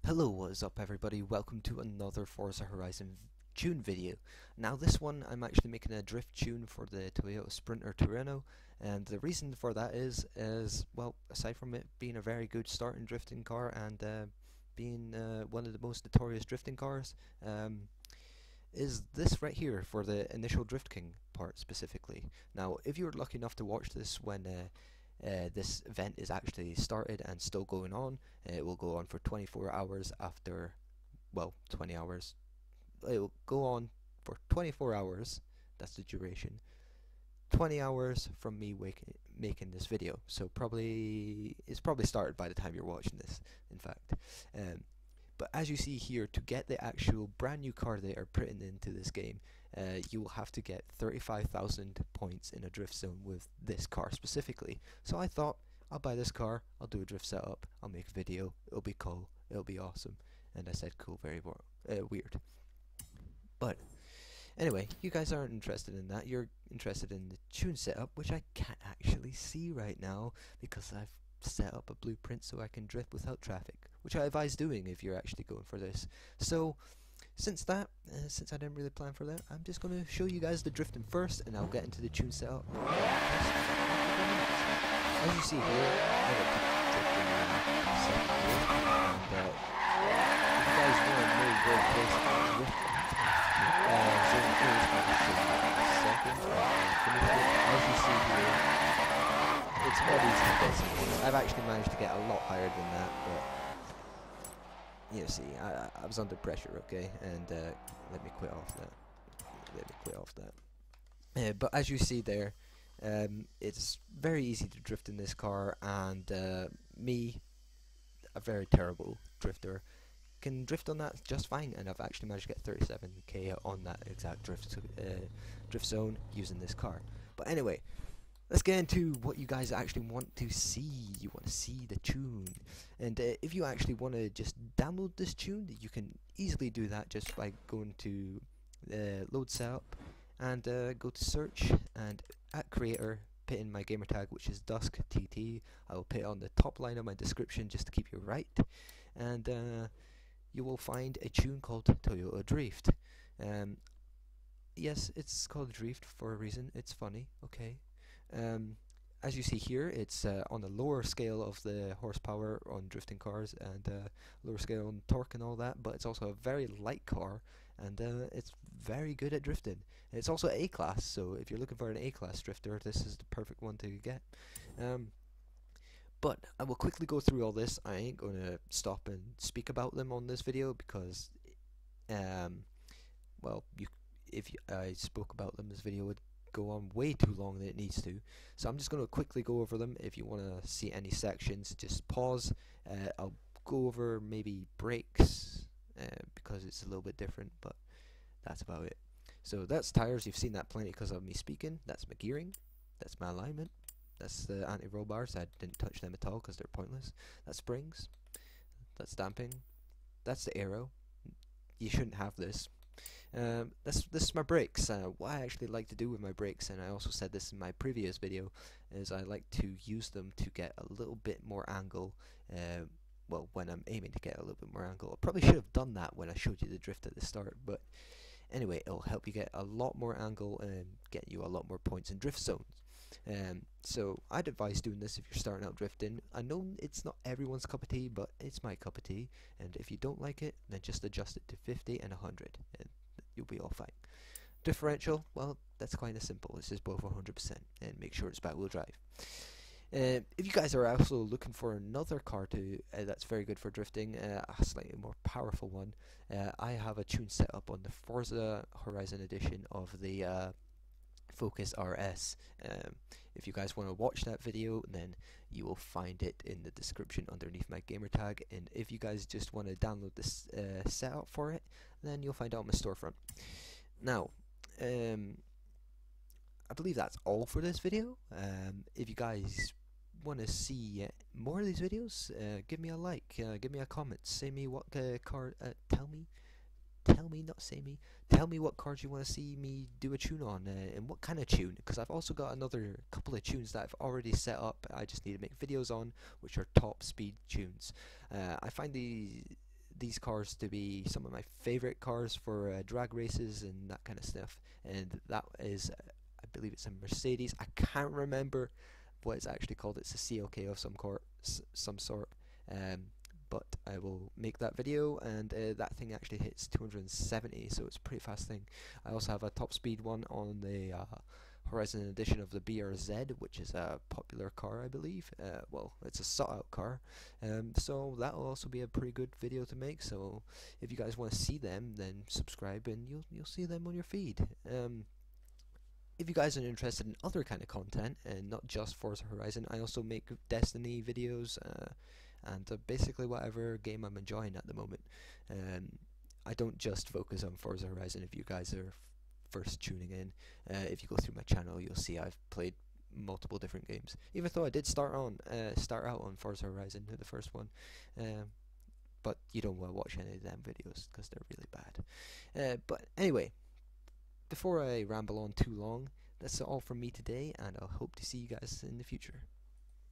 Hello, what is up everybody? Welcome to another Forza Horizon tune video. Now this one I'm actually making a drift tune for the Toyota Sprinter Trueno, and the reason for that is well, aside from it being a very good starting drifting car and being one of the most notorious drifting cars, is this right here for the initial Drift King part specifically. Now if you were lucky enough to watch this when this event is actually started and still going on. It will go on for 24 hours after, well, 20 hours. It will go on for 24 hours, that's the duration. 20 hours from me making this video, so it's probably started by the time you're watching this, in fact. But as you see here, to get the actual brand new car they are putting into this game, you will have to get 35,000 points in a drift zone with this car specifically. So I thought, I'll buy this car, I'll do a drift setup, I'll make a video, it'll be cool, it'll be awesome. And I said cool, very weird. But anyway, you guys aren't interested in that, you're interested in the tune setup, which I can't actually see right now because I've set up a blueprint so I can drift without traffic, which I advise doing if you're actually going for this. So since I didn't really plan for that, I'm just going to show you guys the drifting first, and I'll get into the tune setup. As you see here, I like to drift in second gear, and if you guys want to know where place drift zone is, I'll just show you in a second. As you see here, it's not easy to get some points. I've actually managed to get a lot higher than that, but you see, I was under pressure, okay, and let me quit off that. But as you see there, it's very easy to drift in this car, and me, a very terrible drifter, can drift on that just fine, and I've actually managed to get 37k on that exact drift zone using this car. But anyway, let's get into what you guys actually want to see. You want to see the tune, and if you actually want to just download this tune, you can easily do that just by going to load setup and go to search, and at creator put in my gamer tag, which is DUSK TT. I will put it on the top line of my description just to keep you right, and you will find a tune called Toyota Drift. Yes, it's called Drift for a reason. It's funny, okay. As you see here, it's on the lower scale of the horsepower on drifting cars, and lower scale on torque and all that, but it's also a very light car, and it's very good at drifting. And it's also A-class, so if you're looking for an A-class drifter, this is the perfect one to get. But I will quickly go through all this. I ain't going to stop and speak about them on this video because, well, if I spoke about them, this video would go on way too long than it needs to. So I'm just going to quickly go over them. If you want to see any sections, just pause. I'll go over maybe brakes because it's a little bit different, but that's about it. So that's tires. You've seen that plenty because of me speaking. That's my gearing. That's my alignment. That's the anti-roll bars. I didn't touch them at all because they're pointless. That's springs. That's damping. That's the aero. You shouldn't have this. This is my brakes. What I actually like to do with my brakes, and I also said this in my previous video, is I like to use them to get a little bit more angle. Well, when I'm aiming to get a little bit more angle. I probably should have done that when I showed you the drift at the start, but anyway, it'll help you get a lot more angle and get you a lot more points in drift zones. So I'd advise doing this if you're starting out drifting. I know it's not everyone's cup of tea, but it's my cup of tea, and if you don't like it, then just adjust it to 50 and 100 and you'll be all fine. Differential, well, that's kind of simple. It's just both 100%, and make sure it's back wheel drive. If you guys are also looking for another car that's very good for drifting, a slightly more powerful one, I have a tune set up on the Forza Horizon edition of the Focus RS. If you guys want to watch that video, then you will find it in the description underneath my gamer tag, and if you guys just want to download this setup for it, then you'll find it on my storefront. Now, I believe that's all for this video. If you guys want to see more of these videos, give me a like, give me a comment, say me what car, tell me, not say me, tell me what cards you want to see me do a tune on, and what kind of tune, because I've also got another couple of tunes that I've already set up, I just need to make videos on, which are top speed tunes. I find these cars to be some of my favorite cars for drag races and that kind of stuff. And that is, I believe it's a Mercedes. I can't remember what it's actually called. It's a CLK of some sort. But I will make that video, and that thing actually hits 270, so it's a pretty fast thing. I also have a top speed one on the Horizon edition of the BRZ, which is a popular car, I believe. Well, it's a sought-out car, so that will also be a pretty good video to make. So if you guys want to see them, then subscribe, and you'll see them on your feed. If you guys are interested in other kind of content and not just Forza Horizon, I also make Destiny videos and basically whatever game I'm enjoying at the moment. I don't just focus on Forza Horizon. If you guys are first tuning in, if you go through my channel, you'll see I've played multiple different games. Even though I did start out on Forza Horizon, the first one, but you don't want to watch any of them videos because they're really bad. But anyway, before I ramble on too long, that's all from me today, and I'll hope to see you guys in the future.